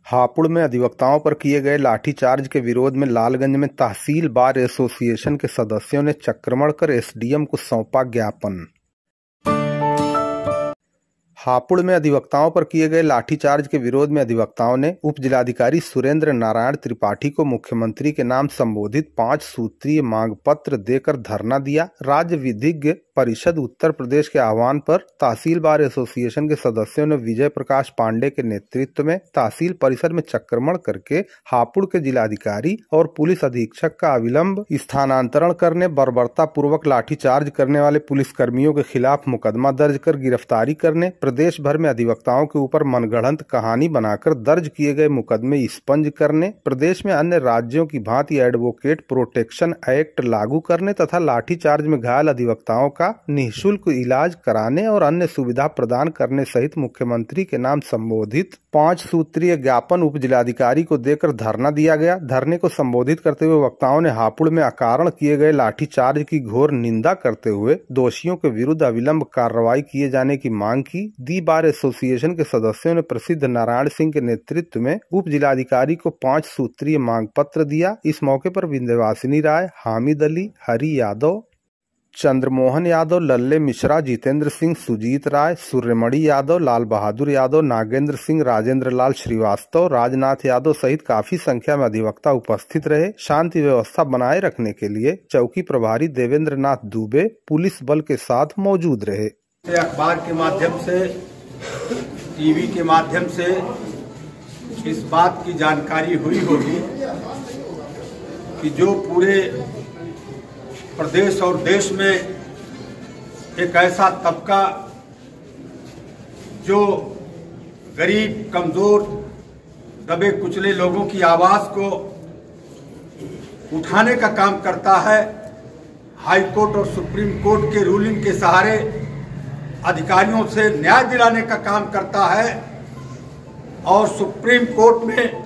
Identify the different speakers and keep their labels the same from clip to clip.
Speaker 1: हापुड़ में अधिवक्ताओं पर किए गए लाठीचार्ज के विरोध में लालगंज में तहसील बार एसोसिएशन के सदस्यों ने चक्रमण कर एसडीएम को सौंपा ज्ञापन। हापुड़ में अधिवक्ताओं पर किए गए लाठीचार्ज के विरोध में अधिवक्ताओं ने उप जिलाधिकारी सुरेंद्र नारायण त्रिपाठी को मुख्यमंत्री के नाम संबोधित 5 सूत्रीय मांग पत्र देकर धरना दिया। राज्य विधिज्ञ परिषद उत्तर प्रदेश के आह्वान पर तहसील बार एसोसिएशन के सदस्यों ने विजय प्रकाश पांडे के नेतृत्व में तहसील परिसर में चक्रमण करके हापुड़ के जिलाधिकारी और पुलिस अधीक्षक का अविलंब स्थानांतरण करने, बर्बरता पूर्वक लाठीचार्ज करने वाले पुलिसकर्मियों के खिलाफ मुकदमा दर्ज कर गिरफ्तारी करने, प्रदेश भर में अधिवक्ताओं के ऊपर मनगढ़ंत कहानी बनाकर दर्ज किए गए मुकदमे स्पंज करने, प्रदेश में अन्य राज्यों की भांति एडवोकेट प्रोटेक्शन एक्ट लागू करने तथा लाठीचार्ज में घायल अधिवक्ताओं का निःशुल्क इलाज कराने और अन्य सुविधा प्रदान करने सहित मुख्यमंत्री के नाम संबोधित 5 सूत्रीय ज्ञापन उप जिलाधिकारी को देकर धरना दिया गया। धरने को संबोधित करते हुए वक्ताओं ने हापुड़ में अकारण किए गए लाठीचार्ज की घोर निंदा करते हुए दोषियों के विरुद्ध अविलंब कार्रवाई किए जाने की मांग की। दी बार एसोसिएशन के सदस्यों ने प्रसिद्ध नारायण सिंह के नेतृत्व में उप जिलाधिकारी को 5 सूत्रीय मांग पत्र दिया। इस मौके पर विंध्यवासिनी राय, हामिद अली, हरि यादव, चंद्रमोहन यादव, लल्ले मिश्रा, जितेंद्र सिंह, सुजीत राय, सूर्यमणि यादव, लाल बहादुर यादव, नागेंद्र सिंह, राजेंद्र लाल श्रीवास्तव, राजनाथ यादव सहित काफी संख्या में अधिवक्ता उपस्थित रहे। शांति व्यवस्था बनाए रखने के लिए चौकी प्रभारी देवेंद्र नाथ दुबे पुलिस बल के साथ मौजूद रहे।
Speaker 2: अखबार के माध्यम से, टीवी के माध्यम से इस बात की जानकारी हुई होगी कि जो पूरे प्रदेश और देश में एक ऐसा तबका जो गरीब, कमजोर, दबे कुचले लोगों की आवाज को उठाने का काम करता है, हाई कोर्ट और सुप्रीम कोर्ट के रूलिंग के सहारे अधिकारियों से न्याय दिलाने का काम करता है और सुप्रीम कोर्ट में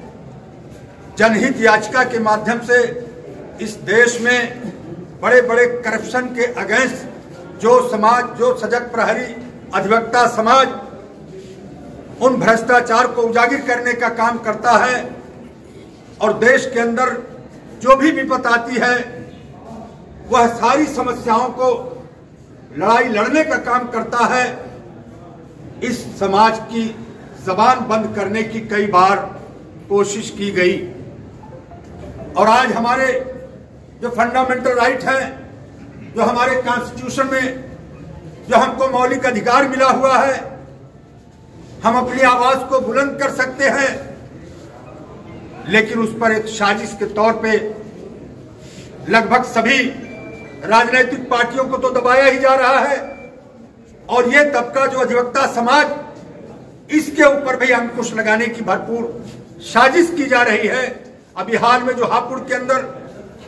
Speaker 2: जनहित याचिका के माध्यम से इस देश में बड़े बड़े करप्शन के अगेंस्ट जो समाज, जो सजग प्रहरी अधिवक्ता समाज उन भ्रष्टाचार को उजागर करने का काम करता है और देश के अंदर जो भी विपत्ति आती है वह सारी समस्याओं को लड़ाई लड़ने का काम करता है। इस समाज की जबान बंद करने की कई बार कोशिश की गई और आज हमारे जो फंडामेंटल राइट है, जो हमारे कॉन्स्टिट्यूशन में जो हमको मौलिक अधिकार मिला हुआ है, हम अपनी आवाज को बुलंद कर सकते हैं, लेकिन उस पर एक साजिश के तौर पे लगभग सभी राजनीतिक पार्टियों को तो दबाया ही जा रहा है और ये तबका जो अधिवक्ता समाज, इसके ऊपर भी अंकुश लगाने की भरपूर साजिश की जा रही है। अभी हाल में जो हापुड़ के अंदर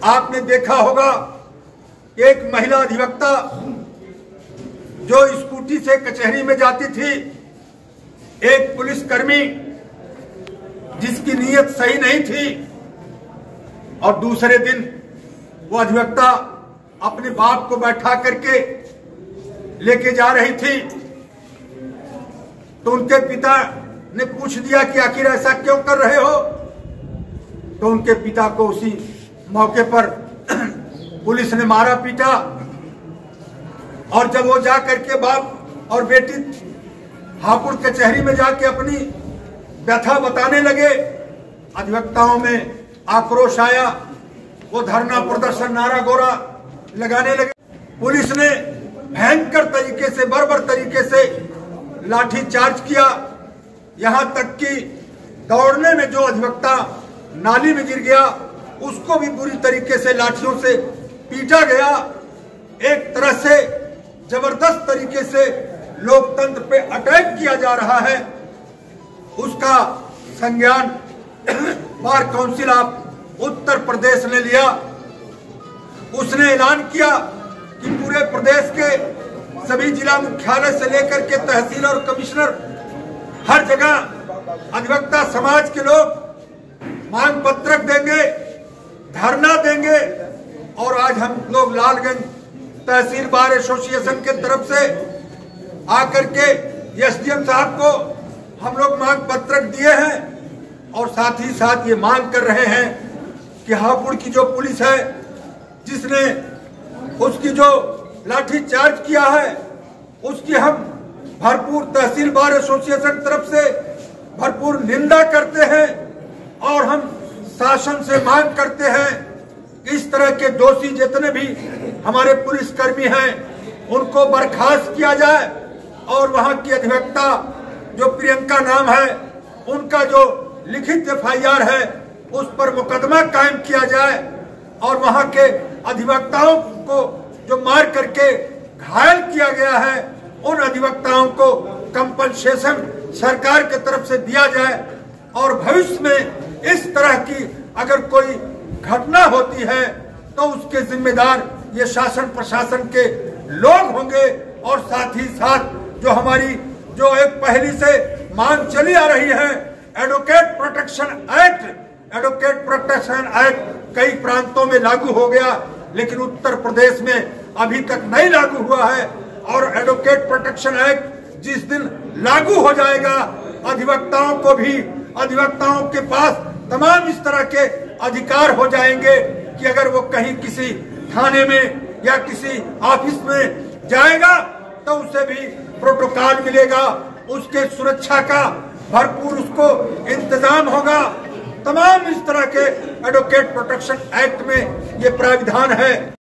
Speaker 2: आपने देखा होगा, एक महिला अधिवक्ता जो स्कूटी से कचहरी में जाती थी, एक पुलिसकर्मी जिसकी नीयत सही नहीं थी और दूसरे दिन वो अधिवक्ता अपने बाप को बैठा करके लेके जा रही थी तो उनके पिता ने पूछ दिया कि आखिर ऐसा क्यों कर रहे हो, तो उनके पिता को उसी मौके पर पुलिस ने मारा पीटा और जब वो जा करके बाप और बेटी हापुड़ कचहरी में जाके अपनी व्यथा बताने लगे, अधिवक्ताओं में आक्रोश आया, वो धरना प्रदर्शन, नारा गोरा लगाने लगे। पुलिस ने भयंकर तरीके से, बर्बर तरीके से लाठी चार्ज किया, यहां तक कि दौड़ने में जो अधिवक्ता नाली में गिर गया उसको भी बुरी तरीके से लाठियों से पीटा गया। एक तरह से जबरदस्त तरीके से लोकतंत्र पे अटैक किया जा रहा है। उसका संज्ञान bar council of Uttar Pradesh ने लिया। उसने ऐलान किया कि पूरे प्रदेश के सभी जिला मुख्यालय से लेकर के तहसील और कमिश्नर हर जगह अधिवक्ता समाज के लोग मांग पत्रक देंगे, धरना देंगे और आज हम लोग लालगंज तहसील बार एसोसिएशन के तरफ से आकर के एसडीएम साहब को हम लोग मांग पत्रक दिए हैं और साथ ही साथ ये मांग कर रहे हैं कि हापुड़ की जो पुलिस है, जिसने उसकी जो लाठी चार्ज किया है, उसकी हम भरपूर तहसील बार एसोसिएशन तरफ से भरपूर निंदा करते हैं और हम शासन से मांग करते हैं कि इस तरह के दोषी जितने भी हमारे पुलिसकर्मी हैं उनको बर्खास्त किया जाए और वहां की अधिवक्ता जो प्रियंका नाम है, उनका जो लिखित FIR है उस पर मुकदमा कायम किया जाए और वहां के अधिवक्ताओं को जो मार करके घायल किया गया है, उन अधिवक्ताओं को कंपनसेशन सरकार के तरफ से दिया जाए और भविष्य में इस तरह की अगर कोई घटना होती है तो उसके जिम्मेदार ये शासन प्रशासन के लोग होंगे। और साथ ही साथ जो हमारी जो एक पहले से मांग चली आ रही है, एडवोकेट प्रोटेक्शन एक्ट कई प्रांतों में लागू हो गया, लेकिन उत्तर प्रदेश में अभी तक नहीं लागू हुआ है। और एडवोकेट प्रोटेक्शन एक्ट जिस दिन लागू हो जाएगा, अधिवक्ताओं के पास तमाम इस तरह के अधिकार हो जाएंगे कि अगर वो कहीं किसी थाने में या किसी ऑफिस में जाएगा तो उसे भी प्रोटोकॉल मिलेगा, उसके सुरक्षा का भरपूर उसको इंतजाम होगा। तमाम इस तरह के एडवोकेट प्रोटेक्शन एक्ट में ये प्राविधान है।